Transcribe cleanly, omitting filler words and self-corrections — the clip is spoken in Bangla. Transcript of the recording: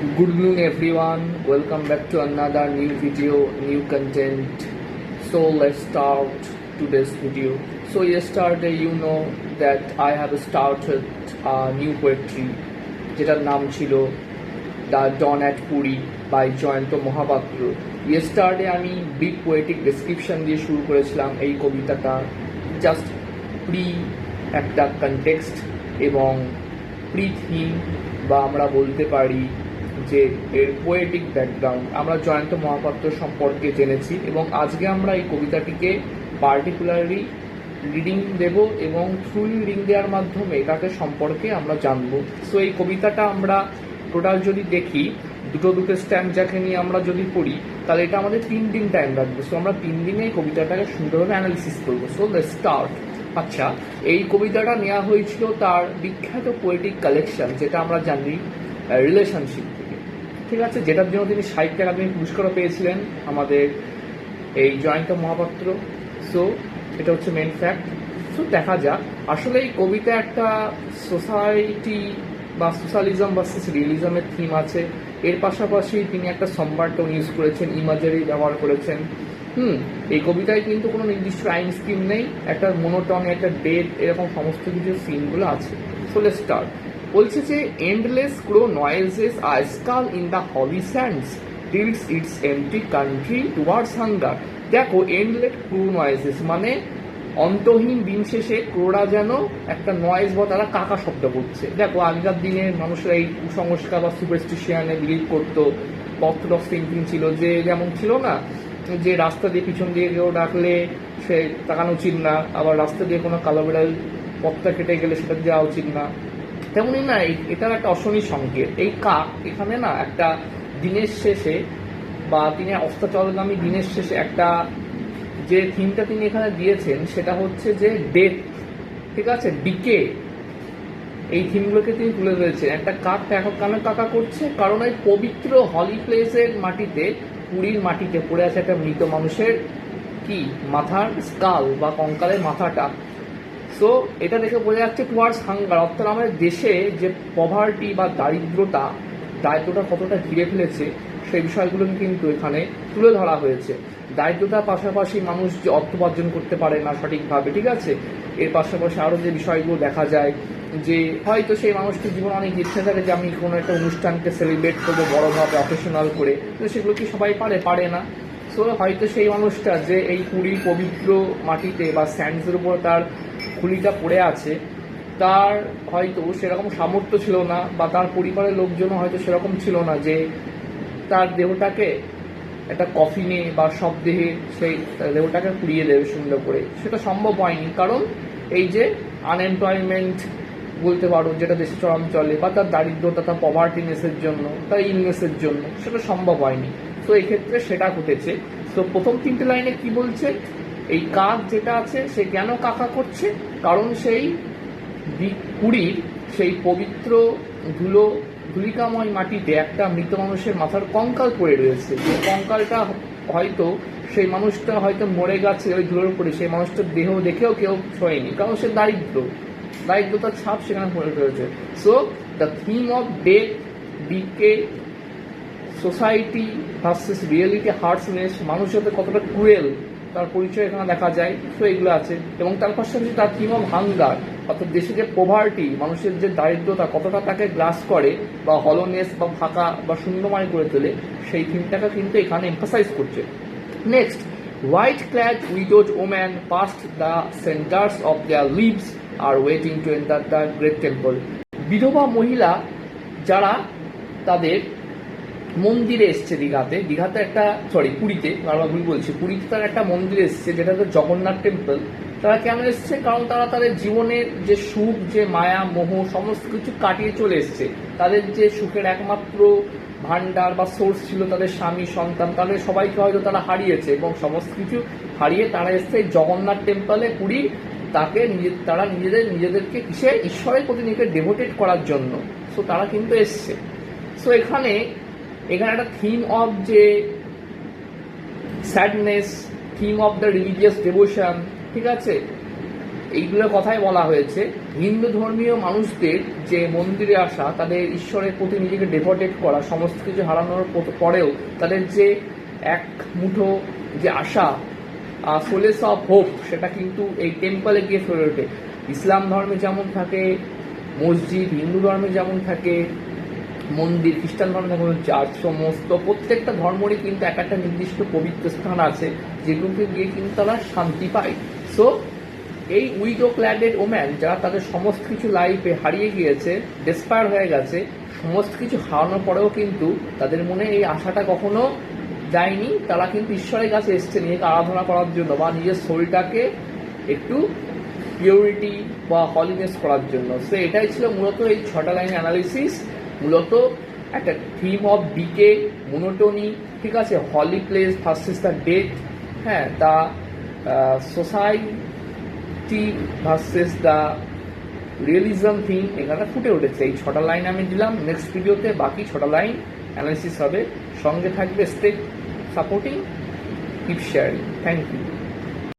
Good noon everyone, welcome back to another new video, new content. So let's start today's video. So yesterday you know that I have started a new poetry যেটার নাম ছিল the dawn at Puri by Jayanta Mahapatra. Yesterday আমি বিগ পোয়েটিক ডেসক্রিপশন দিয়ে শুরু করেছিলাম এই কবিতাটা, জাস্ট প্রি একটা কনটেক্সট এবং প্রি থিম, বা আমরা বলতে পারি যে এর পোয়েটিক ব্যাকগ্রাউন্ড আমরা জয়ন্ত মহাপাত্র সম্পর্কে জেনেছি, এবং আজকে আমরা এই কবিতাটিকে পার্টিকুলারলি রিডিং দেব এবং থ্রু রিডিং দেওয়ার মাধ্যমে এটাকে সম্পর্কে আমরা জানবো। সো এই কবিতাটা আমরা টোটাল যদি দেখি, দুটো স্ট্যান্ডাকে নিয়ে আমরা যদি পড়ি, তাহলে এটা আমাদের 3 দিন টাইম লাগবে। সো আমরা 3 দিনে এই কবিতাটাকে সুন্দরভাবে অ্যানালিসিস করবো। So let's start. আচ্ছা, এই কবিতাটা নেওয়া হয়েছিল তার বিখ্যাত পোয়েটিক কালেকশন, যেটা আমরা জানি রিলেশনশিপ থেকে, ঠিক আছে, যেটার জন্য তিনি সাহিত্য একাডেমি পুরস্কারও পেয়েছিলেন আমাদের এই জয়ন্ত মহাপাত্র। সো এটা হচ্ছে মেন ফ্যাক্ট। সো দেখা যাক, আসলে এই কবিতা একটা সোসাইটি বা সোশ্যালিজম ভার্সেস রিয়েলিজমের থিম আছে। এর পাশাপাশি তিনি একটা সম্বার টোন ইউজ করেছেন, ইমাজারি ব্যবহার করেছেন। এই কবিতায় কিন্তু কোনো নির্দিষ্ট রাইম স্কিম নেই, একটা মোনোটন, একটা ডেট, এরকম সমস্ত কিছু সিনগুলো আছে। So let's start. বলছে যে এন্ডলেস ক্রো নয়েজেস আর skull in the holy sands tilts its empty country towards hunger. দেখো, এন্ডলেস ক্রো নয়েজেস মানে অন্তহীন দিন শেষে ক্রোরা যেন একটা নয়েজ বা তারা কাকা শব্দ করছে। দেখো, আগেকার দিনে মানুষরা এই কুসংস্কার বা সুপারস্টিশিয়ানে বিলিভ করতো, অর্থোডক্স থিঙ্কিং ছিল, যে যেমন ছিল না যে রাস্তা দিয়ে পিছন দিয়ে কেউ ডাকলে সে তাকানো উচিত না, আবার রাস্তা দিয়ে কোনো কালো বিড়াল পথটা কেটে গেলে সেটা দেওয়া উচিত না। তেমনই না, এটার একটা অশনি সংকেত। এই কাক এখানে না একটা দিনের শেষে বা তিনি অস্তাচলগামী দিনের শেষে একটা যে থিমটা তিনি এখানে দিয়েছেন সেটা হচ্ছে যে ডেথ, ঠিক আছে, ডিকে, এই থিমগুলোকে তিনি তুলে ধরেছেন। একটা কাক এখন কেন কাকা করছে? কারণ এই পবিত্র হলি প্লেসের মাটিতে, পুরীর মাটিতে পড়ে আছে একটা মৃত মানুষের কি মাথার স্কাল বা কঙ্কালের মাথাটা। সো এটা দেখে বোঝা যাচ্ছে টুয়ার্ডস হাঙ্গার, অর্থাৎ আমাদের দেশে যে পভার্টি বা দারিদ্রতা কতটা ঘিরে ফেলেছে সেই বিষয়গুলোকে কিন্তু এখানে তুলে ধরা হয়েছে। দারিদ্রতার পাশাপাশি মানুষ যে অর্থ উপার্জন করতে পারে না সঠিকভাবে, ঠিক আছে, এর পাশাপাশি আরও যে বিষয়গুলো দেখা যায় যে হয়তো সেই মানুষটির জীবন অনেক ইচ্ছে থাকে যে আমি কোনো একটা অনুষ্ঠানকে সেলিব্রেট করবো বড়োভাবে অকেশনাল করে, কিন্তু সেগুলো কি সবাই পারে না। সো হয়তো সেই মানুষটা যে এই পুরীর পবিত্র মাটিতে বা স্যান্ডসের উপর তার খুলিটা পড়ে আছে, তার হয়তো সেরকম সামর্থ্য ছিল না, বা তার পরিবারের লোকজনও হয়তো সেরকম ছিল না যে তার দেহটাকে একটা কফিনে বা শবদেহে সেই দেহটাকে পুড়িয়ে দেবে সুন্দর করে। সেটা সম্ভব হয়নি, কারণ এই যে আনএমপ্লয়মেন্ট বলতে পারো যেটা দেশে চরম চলে, বা তার দারিদ্রতা, তার পভার্টিনেসের জন্য, তার ইলনেসের জন্য সেটা সম্ভব হয়নি। তো এই ক্ষেত্রে সেটা ঘটেছে। তো প্রথম 3টে লাইনে কি বলছে, এই কাক যেটা আছে সে কেন কাকা করছে? কারণ সেই পুরীর সেই পবিত্র ধুলিকাময় মাটিতে একটা মৃত মানুষের মাথার কঙ্কাল পড়ে রয়েছে। যে কঙ্কালটা হয়তো সেই মানুষটা হয়তো মরে গেছে ওই ধুলোর উপরে, সেই মানুষটার দেহ দেখেও কেউ ছোঁয়নি, কারণ সে দারিদ্রতার ছাপ সেখানে পড়ে রয়েছে। So the theme of death, decay, society versus reality, harshness, মানুষের সাথে কতটা ক্রুয়েল তার পরিচয় এখানে দেখা যায়। তো এগুলো আছে, এবং তার পাশাপাশি তার থিম অফ হাঙ্গার, অর্থাৎ দেশে যে পোভার্টি, মানুষের যে দারিদ্রতা কতটা তাকে গ্রাস করে বা হলোনেস বা ফাঁকা বা শূন্যময় করে তোলে, সেই থিমটাকে কিন্তু এখানে এমফাসাইজ করছে। Next, white clad widowed woman past the centres of their lives are waiting to enter the great temple. বিধবা মহিলা যারা তাদের মন্দিরে এসছে, দীঘাতে একটা পুরীতে, বারবার ভুল বলছি, পুরীতে তারা একটা মন্দিরে এসছে যেটা হচ্ছে জগন্নাথ টেম্পল। তারা কেন এসছে? কারণ তারা তাদের জীবনের যে সুখ, যে মায়া মোহ সমস্ত কিছু কাটিয়ে চলে এসছে। তাদের যে সুখের একমাত্র ভান্ডার বা সোর্স ছিল তাদের স্বামী সন্তান, তাদের সবাইকে হয়তো তারা হারিয়েছে, এবং সমস্ত কিছু হারিয়ে তারা এসছে জগন্নাথ টেম্পলে পুরী, তাকে তারা নিজেদেরকে কিসে ঈশ্বরের প্রতি নিজেকে ডেভোটেড করার জন্য। সো তারা কিন্তু এসছে। সো এখানে একটা থিম অফ যে sadness, theme of the religious devotion, ঠিক আছে, এইগুলোর কথাই বলা হয়েছে। হিন্দু ধর্মীয় মানুষদের যে মন্দিরে আসা, তাদের ঈশ্বরের প্রতি নিজেকে ডেভোটেট করা, সমস্ত কিছু হারানোর পরেও তাদের যে এক মুঠো যে আশা, সোলেস অফ হোপ, সেটা কিন্তু এই টেম্পলে গিয়ে ফেলে ওঠে। ইসলাম ধর্মে যেমন থাকে মসজিদ, হিন্দু ধর্মে যেমন থাকে মন্দির, খ্রিস্টান ধর্মে যেমন চার্চ, সমস্ত প্রত্যেকটা ধর্মেরই কিন্তু এক একটা নির্দিষ্ট পবিত্র স্থান আছে যেগুলোকে গিয়ে কিন্তু তারা শান্তি পায়। সো এই উইডো ক্ল্যাডেড ওম্যান যারা তাদের সমস্ত কিছু লাইফে হারিয়ে গিয়েছে, ডেসপায়ার হয়ে গেছে, সমস্ত কিছু হারানোর পরেও কিন্তু তাদের মনে এই আশাটা কখনো যায়নি। তারা কিন্তু ঈশ্বরের কাছে এসছে নিজেকে আরাধনা করার জন্য বা নিজের সোলটাকে একটু পিওরিটি বা হলিনেস করার জন্য। সো এটাই ছিল মূলত এই 6টা লাইন অ্যানালিসিস, মূলত একটা থিম অফ ডিকে, মোনোটোনি, ঠিক আছে, holy place versus the death, হ্যাঁ, the society versus the realism theme এখানে ফুটে উঠেছে। এই 6টা লাইন আমি দিলাম। নেক্সট ভিডিওতে বাকি 6টা লাইন অ্যানালিসিস হবে। সঙ্গে থাকবে, stay supporting, keep sharing. Thank you.